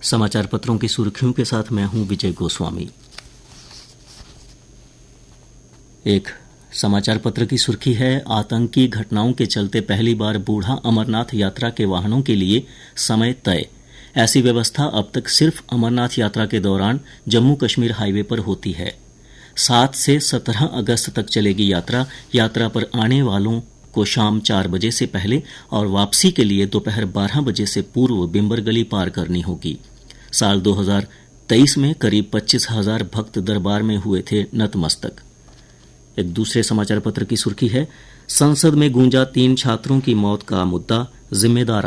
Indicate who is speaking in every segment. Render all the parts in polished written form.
Speaker 1: समाचार पत्रों की सुर्खियों के साथ मैं हूं विजय गोस्वामी। एक समाचार पत्र की सुर्खी है, आतंकी घटनाओं के चलते पहली बार बूढ़ा अमरनाथ यात्रा के वाहनों के लिए समय तय। ऐसी व्यवस्था अब तक सिर्फ अमरनाथ यात्रा के दौरान जम्मू कश्मीर हाईवे पर होती है। 7 से 17 अगस्त तक चलेगी यात्रा। यात्रा पर आने वालों को शाम 4 बजे से पहले और वापसी के लिए दोपहर 12 बजे से पूर्व बिम्बर गली पार करनी होगी। साल 2023 में करीब 25,000 भक्त दरबार में हुए थे नतमस्तक। एक दूसरे समाचार पत्र की सुर्खी है, संसद में गूंजा 3 छात्रों की मौत का मुद्दा, जिम्मेदार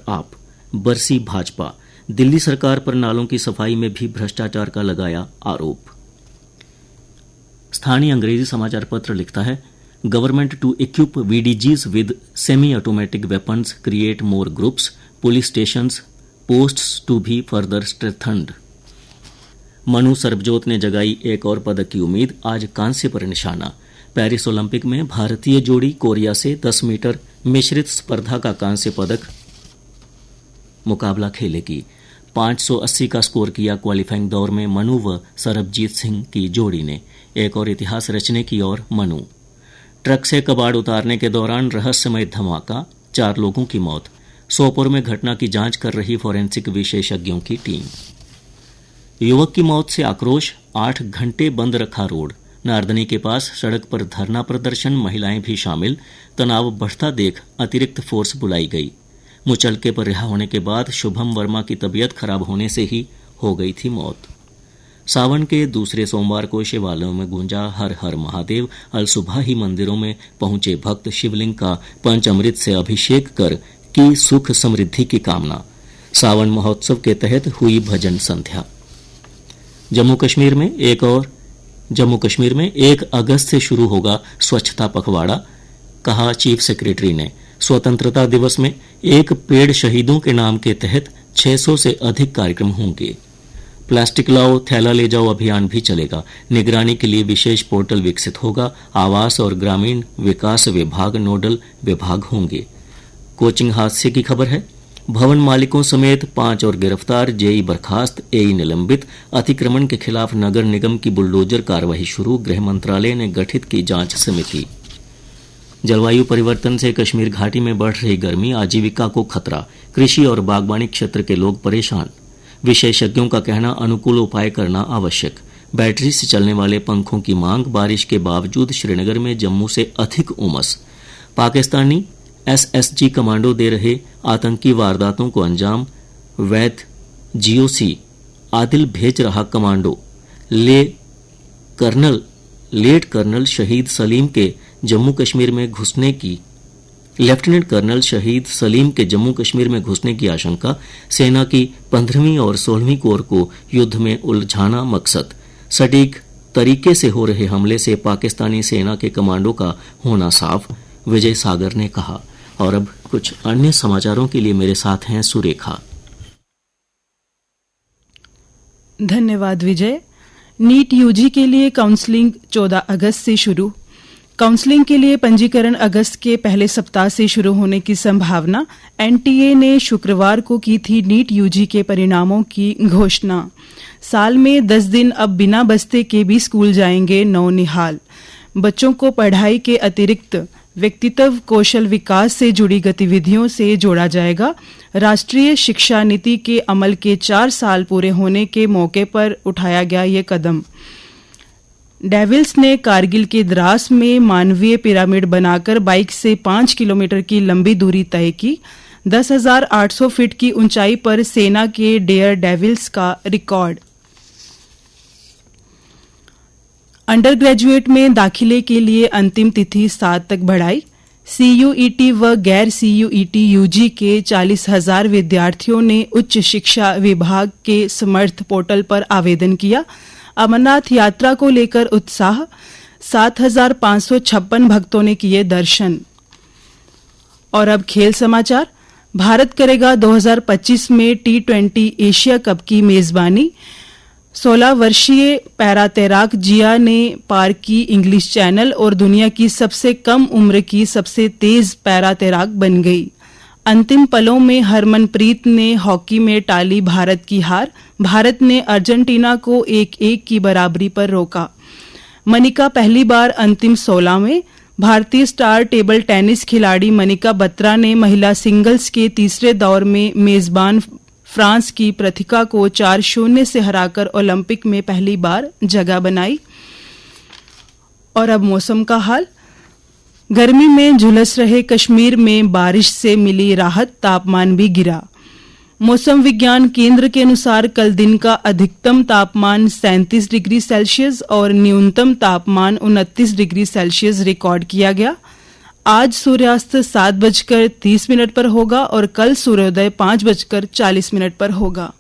Speaker 1: आप, बरसी भाजपा। दिल्ली सरकार पर नालों की सफाई में भी भ्रष्टाचार का लगाया आरोप। स्थानीय अंग्रेजी समाचार पत्र लिखता है, government to equip VDGs with semi automatic weapons, create more groups, police stations, posts to be further strengthened. Manu Sarabjot ने जगाई एक और पदक की उम्मीद, आज कांस्य पर निशाना। पेरिस ओलंपिक में भारतीय जोड़ी कोरिया से 10 मीटर मिश्रित स्पर्धा का कांस्य पदक मुकाबला खेलेगी। 580 का स्कोर किया क्वालिफाइंग दौर में मनु व सरबजीत सिंह की जोड़ी ने। एक और इतिहास रचने की ओर मनु। ट्रक से कबाड़ उतारने के दौरान रहस्यमय धमाका, 4 लोगों की मौत। सोपोर में घटना की जांच कर रही फोरेंसिक विशेषज्ञों की टीम। युवक की मौत से आक्रोश, 8 घंटे बंद रखा रोड। नारदनी के पास सड़क पर धरना प्रदर्शन, महिलाएं भी शामिल। तनाव बढ़ता देख अतिरिक्त फोर्स बुलाई गई। मुचलके पर रिहा होने के बाद शुभम वर्मा की तबीयत खराब होने से ही हो गई थी मौत। सावन के दूसरे सोमवार को शिवालयों में गूंजा हर हर महादेव। अल सुबह ही मंदिरों में पहुंचे भक्त शिवलिंग का पंचामृत से अभिषेक कर की सुख समृद्धि की कामना। सावन महोत्सव के तहत हुई भजन संध्या। जम्मू कश्मीर में 1 अगस्त से शुरू होगा स्वच्छता पखवाड़ा, कहा चीफ सेक्रेटरी ने। स्वतंत्रता दिवस में एक पेड़ शहीदों के नाम के तहत 600 से अधिक कार्यक्रम होंगे। प्लास्टिक लाओ थैला ले जाओ अभियान भी चलेगा। निगरानी के लिए विशेष पोर्टल विकसित होगा। आवास और ग्रामीण विकास विभाग नोडल विभाग होंगे। कोचिंग हादसे की खबर है, भवन मालिकों समेत 5 और गिरफ्तार, जेई बर्खास्त, एई निलंबित। अतिक्रमण के खिलाफ नगर निगम की बुलडोजर कार्रवाई शुरू, गृह मंत्रालय ने गठित की जांच समिति। जलवायु परिवर्तन से कश्मीर घाटी में बढ़ रही गर्मी, आजीविका को खतरा। कृषि और बागवानी क्षेत्र के लोग परेशान। विशेषज्ञों का कहना, अनुकूल उपाय करना आवश्यक। बैटरी से चलने वाले पंखों की मांग, बारिश के बावजूद श्रीनगर में जम्मू से अधिक उमस। पाकिस्तानी एसएसजी कमांडो दे रहे आतंकी वारदातों को अंजाम, वैद जीओसी आदिल भेज रहा कमांडो। लेफ्टिनेंट कर्नल शहीद सलीम के जम्मू कश्मीर में घुसने की आशंका। सेना की 15वीं और 16वीं कोर को युद्ध में उलझाना मकसद। सटीक तरीके से हो रहे हमले से पाकिस्तानी सेना के कमांडो का होना साफ, विजय सागर ने कहा। और अब कुछ अन्य समाचारों के लिए मेरे साथ हैं सुरेखा।
Speaker 2: धन्यवाद विजय। नीट यूजी के लिए काउंसलिंग 14 अगस्त से शुरू। काउंसलिंग के लिए पंजीकरण अगस्त के पहले सप्ताह से शुरू होने की संभावना। एनटीए ने शुक्रवार को की थी नीट यूजी के परिणामों की घोषणा। साल में 10 दिन अब बिना बस्ते के भी स्कूल जाएंगे नौनिहाल। बच्चों को पढ़ाई के अतिरिक्त व्यक्तित्व कौशल विकास से जुड़ी गतिविधियों से जोड़ा जाएगा। राष्ट्रीय शिक्षा नीति के अमल के 4 साल पूरे होने के मौके पर उठाया गया ये कदम। डेविल्स ने कारगिल के द्रास में मानवीय पिरामिड बनाकर बाइक से 5 किलोमीटर की लंबी दूरी तय की। 10,800 फीट की ऊंचाई पर सेना के डेयर डेविल्स का रिकॉर्ड। अंडर ग्रेजुएट में दाखिले के लिए अंतिम तिथि 7 तक बढ़ाई। सीयूईटी व गैर सीयूईटी यूजी के 40,000 विद्यार्थियों ने उच्च शिक्षा विभाग के समर्थ पोर्टल पर आवेदन किया। अमरनाथ यात्रा को लेकर उत्साह। 7,556 भक्तों ने किए दर्शन। और अब खेल समाचार। भारत करेगा 2025 में T20 एशिया कप की मेजबानी। 16 वर्षीय पैरा तैराक जिया ने पार की इंग्लिश चैनल और दुनिया की सबसे कम उम्र की सबसे तेज पैरा तैराक बन गई। अंतिम पलों में हरमनप्रीत ने हॉकी में टाली भारत की हार। भारत ने अर्जेंटीना को 1-1 की बराबरी पर रोका। मनिका पहली बार अंतिम 16 में। भारतीय स्टार टेबल टेनिस खिलाड़ी मनिका बत्रा ने महिला सिंगल्स के तीसरे दौर में मेजबान फ्रांस की प्रतिका को 4-0 से हराकर ओलंपिक में पहली बार जगह बनाई। और अब मौसम का हाल। गर्मी में झुलस रहे कश्मीर में बारिश से मिली राहत, तापमान भी गिरा। मौसम विज्ञान केंद्र के अनुसार कल दिन का अधिकतम तापमान 37 डिग्री सेल्सियस और न्यूनतम तापमान 29 डिग्री सेल्सियस रिकॉर्ड किया गया। आज सूर्यास्त 7:30 पर होगा और कल सूर्योदय 5:40 पर होगा।